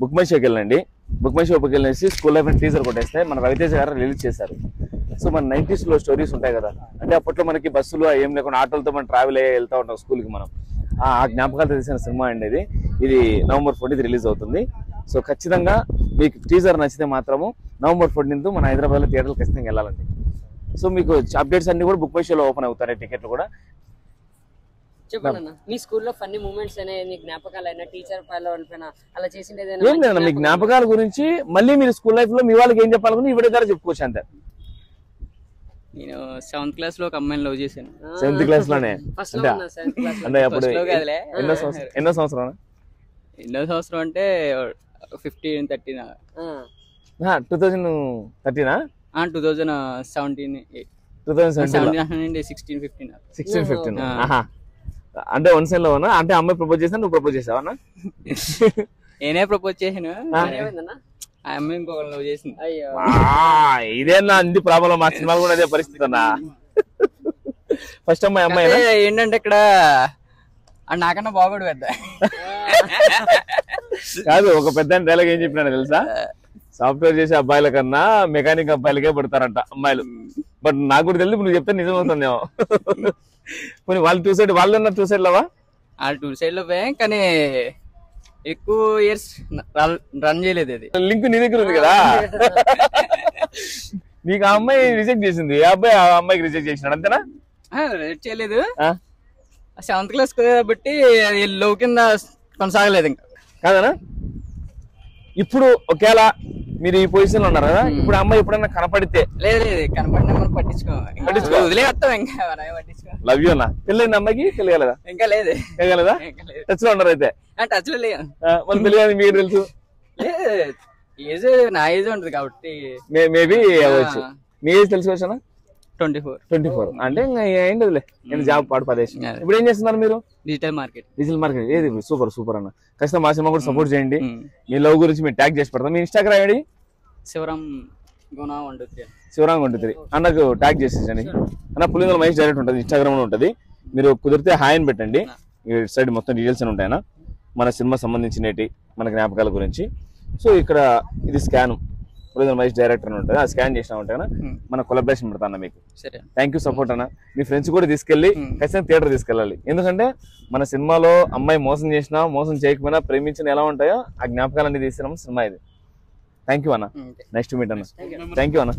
Book my షోకి వెళ్ళండి. Book my షోకి వెళ్ళేసి స్కూల్ లైఫ్ అండ్ టీజర్ కొట్టేస్తే మన రవితేజ గారు రిలీజ్ చేశారు. సో మన 90s లో స్టోరీస్ ఉంటాయి కదా, అంటే అప్పట్లో మనకి బస్సులు ఏం లేకుండా ఆటోలతో మనం ట్రావెల్ అయ్యి వెళ్తూ ఉంటాం స్కూల్కి. మనం ఆ జ్ఞాపకాలు తెలిసిన సినిమా అండి ఇది. ఇది November 14th రిలీజ్ అవుతుంది. సో ఖచ్చితంగా మీకు టీజర్ నచ్చితే మాత్రము November 14th మన హైదరాబాద్లో థియేటర్లు ఖచ్చితంగా వెళ్ళాలండి. సో మీకు అప్డేట్స్ అన్ని కూడా బుక్ మై షోలో ఓపెన్ అవుతాయి, టికెట్లు కూడా. చెప్పండి మీ స్కూల్లో ఫన్నీ మూమెంట్స్ అయినా జ్ఞాపకాలు అయినా టీచర్ పైన అలా చేసింది ఏం లేదన్న, మీ జ్ఞాపకాల గురించి మళ్ళీ మీరు స్కూల్ లైఫ్ లో మీ వాళ్ళకి ఏం చెప్పాలనుకుని ఈ వీడియో ద్వారా చెప్పుకోవచ్చు అంతే. నేను 7th క్లాస్ లో ఒక అమ్మాయిని లవ్ చేశాను. 7th క్లాస్ లోనే అంటే అప్పుడు ఎన్నో సంవత్సరం అంటే 15-13 2013 2017 అంటే 1 సెన్ లో ఉన్నా. అంటే అమ్మాయి ప్రపోజ్ చేసా, నువ్వు ప్రపోజ్ చేసావా? నేనే ప్రపోజ్ చేసాను, ఆ అమ్మాయి ఇంకొకరు లవ్ చేసింది. ఇదేనా అంది ప్రాబ్లం? మా సినిమాలు కూడా అదే పరిస్థితి అన్నా. ఫస్ట్ అమ్మాయి ఏంటంటే ఇక్కడ నాకన్నా బాగుడు పెద్ద కాదు. ఒక పెద్ద డైలాగ్ ఏం చెప్పినా తెలుసా? సాఫ్ట్వేర్ చేసే అబ్బాయిల కన్నా మెకానిక్ అబ్బాయిలకే పడతారంట అమ్మాయిలు. బట్ నాకు కూడా తెలియదు, నువ్వు చెప్తే నిజమవుతుందేమో. పోనీ వాళ్ళు 2 సైడ్, వాళ్ళన్నా 2 సైడ్ లవా? ఆ 2 సైడ్ లో పోయాం, కానీ ఎక్కువ ఇయర్స్ రన్ చేయలేదు. అది లింక్ నీ దగ్గర ఉంది కదా. నీకు ఆ అమ్మాయి రిజెక్ట్ చేసింది, ఆ అబ్బాయి ఆ అమ్మాయికి రిజెక్ట్ చేసినాడు, అంతేనా? రిజెక్ట్ చేయలేదు. 7th క్లాస్ కాబట్టి లవ్ కింద కొనసాగలేదు ఇంకా. కాదనా? ఇప్పుడు ఒకవేళ మీరు ఈ పొజిషన్ లో ఉన్నారు కదా, ఇప్పుడు అమ్మాయి ఎప్పుడైనా కనపడితే? లేదు కనపడినా మనం పట్టించుకో, వదిలేస్తాం. ఇంకా పట్టించుకో. లవ్ యూ అన్న. పెళ్ళైంది అమ్మాయికి? తెలియలేదా? ఇంకా లేదు. టచ్ లో ఉన్నారు అయితే? టచ్ లో లేదు. మళ్ళీ తెలియదు మీకు తెలుసు? ఏజ్ నా ఏజ్ ఉంటుంది కాబట్టి మేబీ అవ్వచ్చు. మీ ఏజ్ తెలుసుకోవచ్చా? 24 అంటే ఏంటిదిలే, నేను జాబ్ పాడు పదేసి. ఇప్పుడు ఏం చేస్తున్నారు మీరు? Digital market. ఏది సూపర్ అన్న. ఖచ్చితంగా మా సినిమా కూడా సపోర్ట్ చేయండి. మీ లవ్ గురించి మీరు ట్యాగ్ చేసి పెడతాం. మీ ఇన్స్టాగ్రామ్ ఐడి శివరామ్ 123 అన్నకు ట్యాగ్ చేసేసండి అన్న. పులిందల మహేష్ డైరెక్ట్ ఉంటుంది, ఇన్స్టాగ్రామ్ లో ఉంటుంది. మీరు కుదిరితే హాయ్ అని పెట్టండి. ఈ సైడ్ మొత్తం డీటెయిల్స్ అని ఉంటాయన్న, మన సినిమా సంబంధించినవి, మన జ్ఞాపకాల గురించి. సో ఇక్కడ ఇది స్కాన్ పులిందల మహేష్ డైరెక్టర్ అని ఉంటుంది, ఆ స్కాన్ చేసినా ఉంటాయి మన కొలాబరేషన్ పెడతా అన్న మీకు. థ్యాంక్ యూ సపోర్ట్ అన్న. మీ ఫ్రెండ్స్ కూడా తీసుకెళ్ళి ఖచ్చితంగా థియేటర్ తీసుకెళ్ళాలి. ఎందుకంటే మన సినిమాలో అమ్మాయి మోసం చేసినా మోసం చేయకపోయినా ప్రేమించిన ఎలా ఉంటాయో ఆ జ్ఞాపకాలన్నీ తీసినాం సినిమా ఇది. థ్యాంక్ యూ అన్న. నెక్స్ట్ మీట్ అన్న. థ్యాంక్ యూ అన్న.